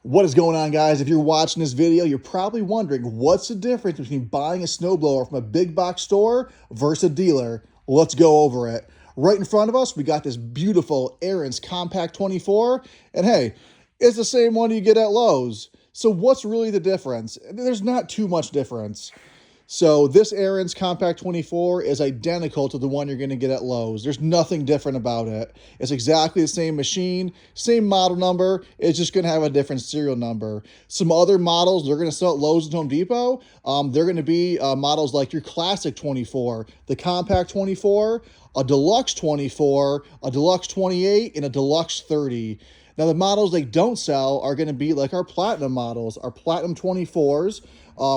What is going on, guys? If you're watching this video, you're probably wondering what's the difference between buying a snowblower from a big box store versus a dealer. Let's go over it. Right in front of us, we got this beautiful Ariens Compact 24, and hey, it's the same one you get at Lowe's. So what's really the difference? There's not too much difference. So this Ariens Compact 24 is identical to the one you're going to get at Lowe's. There's nothing different about it. It's exactly the same machine, same model number. It's just going to have a different serial number. Some other models they're going to sell at Lowe's and Home Depot, they're going to be models like your Classic 24, the Compact 24, a Deluxe 24, a Deluxe 28, and a Deluxe 30. Now, the models they don't sell are going to be like our Platinum models, our Platinum 24s.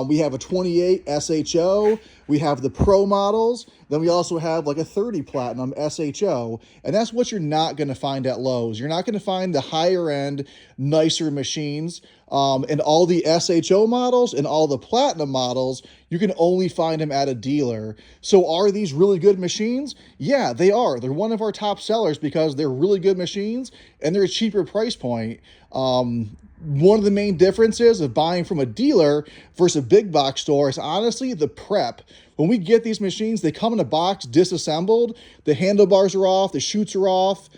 We have a 28 SHO, we have the Pro models, then we also have like a 30 Platinum SHO, and that's what you're not going to find at Lowe's. You're not going to find the higher end, nicer machines, and all the SHO models and all the Platinum models, you can only find them at a dealer. So are these really good machines? Yeah, they are. They're one of our top sellers because they're really good machines and they're a cheaper price point. One of the main differences of buying from a dealer versus a big box store is honestly the prep. When we get these machines, they come in a box disassembled. The handlebars are off, the chutes are off.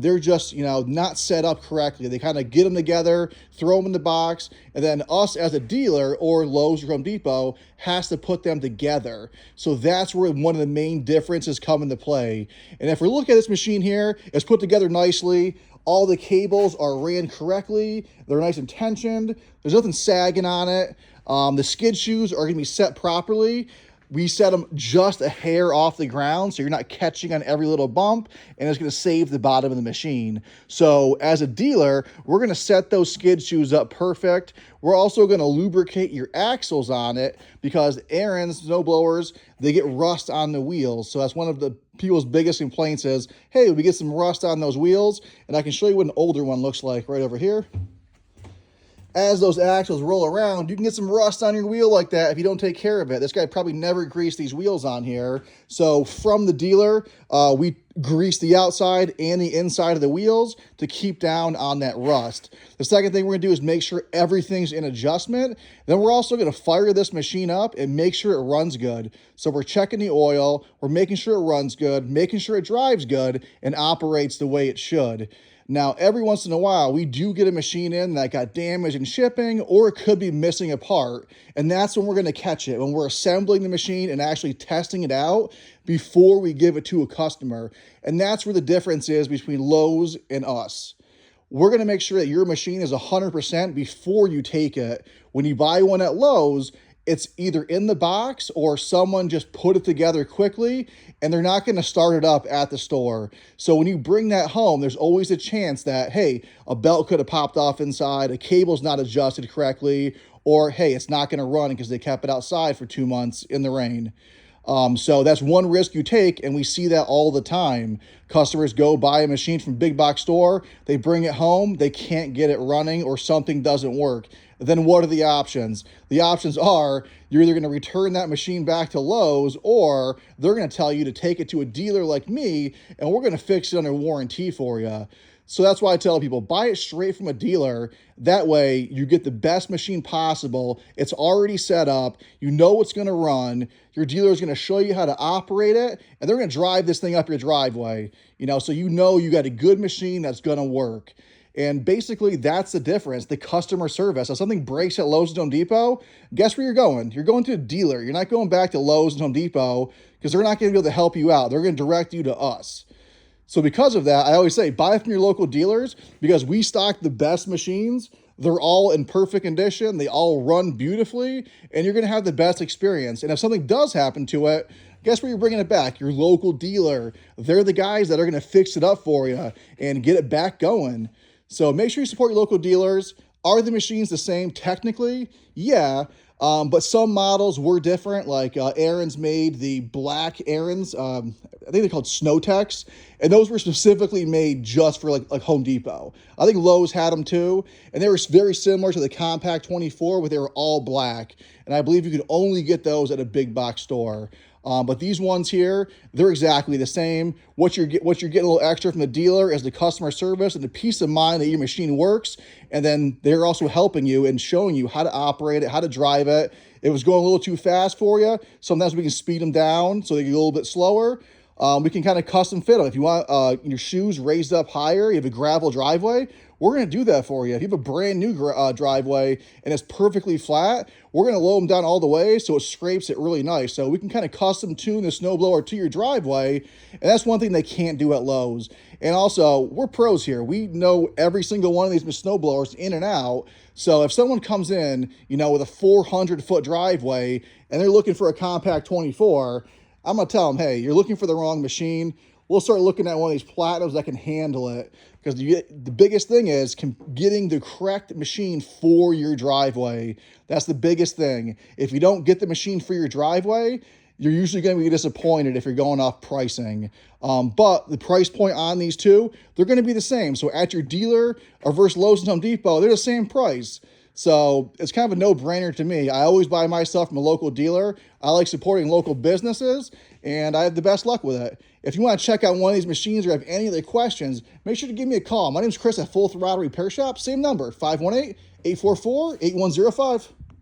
They're just, not set up correctly. They kind of get them together, throw them in the box, and then us as a dealer or Lowe's or Home Depot has to put them together. So that's where one of the main differences come into play. And if we look at this machine here, it's put together nicely. All the cables are ran correctly. They're nice and tensioned. There's nothing sagging on it. The skid shoes are going to be set properly. We set them just a hair off the ground, so you're not catching on every little bump, and it's going to save the bottom of the machine. So as a dealer, we're going to set those skid shoes up perfect. We're also going to lubricate your axles on it because Ariens snowblowers, they get rust on the wheels. So that's one of the people's biggest complaints is, hey, we get some rust on those wheels, and I can show you what an older one looks like right over here. As those axles roll around, you can get some rust on your wheel like that if you don't take care of it. This guy probably never greased these wheels on here. So from the dealer, we grease the outside and the inside of the wheels to keep down on that rust. The second thing we're going to do is make sure everything's in adjustment. Then we're also going to fire this machine up and make sure it runs good. So we're checking the oil, we're making sure it runs good, making sure it drives good, and operates the way it should. Now, every once in a while, we do get a machine in that got damaged in shipping, or it could be missing a part, and that's when we're going to catch it, when we're assembling the machine and actually testing it out before we give it to a customer. And that's where the difference is between Lowe's and us. We're going to make sure that your machine is 100% before you take it. When you buy one at Lowe's, it's either in the box or someone just put it together quickly and they're not going to start it up at the store. So when you bring that home, there's always a chance that, hey, a belt could have popped off inside, a cable's not adjusted correctly, or hey, it's not going to run because they kept it outside for 2 months in the rain. So that's one risk you take, and we see that all the time. Customers go buy a machine from big box store, they bring it home, they can't get it running or something doesn't work. Then what are the options? The options are you're either going to return that machine back to Lowe's or they're going to tell you to take it to a dealer like me and we're going to fix it under warranty for you. So that's why I tell people, buy it straight from a dealer. That way you get the best machine possible. It's already set up. You know what's going to run. Your dealer is going to show you how to operate it, and they're going to drive this thing up your driveway. So you know you got a good machine that's going to work. And basically, that's the difference, the customer service. If something breaks at Lowe's and Home Depot, guess where you're going? You're going to a dealer. You're not going back to Lowe's and Home Depot because they're not going to be able to help you out. They're going to direct you to us. So because of that, I always say buy from your local dealers because we stock the best machines. They're all in perfect condition. They all run beautifully, and you're going to have the best experience. And if something does happen to it, guess where you're bringing it back? Your local dealer. They're the guys that are going to fix it up for you and get it back going. So make sure you support your local dealers. Are the machines the same? Technically, yeah. But some models were different, like Ariens made the black Ariens, I think they're called Snowtex, and those were specifically made just for like Home Depot. I think Lowe's had them too, and they were very similar to the Compact 24, but they were all black, and I believe you could only get those at a big box store. But these ones here, they're exactly the same. What you're getting a little extra from the dealer is the customer service and the peace of mind that your machine works. And then they're also helping you and showing you how to operate it, how to drive it. If it was going a little too fast for you, sometimes we can speed them down so they get a little bit slower. We can kind of custom fit them. If you want your shoes raised up higher, you have a gravel driveway, we're going to do that for you. If you have a brand new driveway and it's perfectly flat, we're going to lower them down all the way so it scrapes it really nice. So we can kind of custom tune the snowblower to your driveway, and that's one thing they can't do at Lowe's. And also, we're pros here. We know every single one of these snowblowers in and out. So if someone comes in, with a 400-foot driveway and they're looking for a compact 24, I'm going to tell them, hey, you're looking for the wrong machine. We'll start looking at one of these Platinums that can handle it, because the biggest thing is getting the correct machine for your driveway. That's the biggest thing. If you don't get the machine for your driveway, you're usually going to be disappointed if you're going off pricing. But the price point on these two, they're going to be the same. So at your dealer or versus Lowe's and Home Depot, they're the same price. So it's kind of a no-brainer to me. I always buy my stuff from a local dealer. I like supporting local businesses, and I have the best luck with it. If you want to check out one of these machines or have any other questions, make sure to give me a call. My name is Chris at Full Throttle Repair Shop. Same number, 518-844-8105.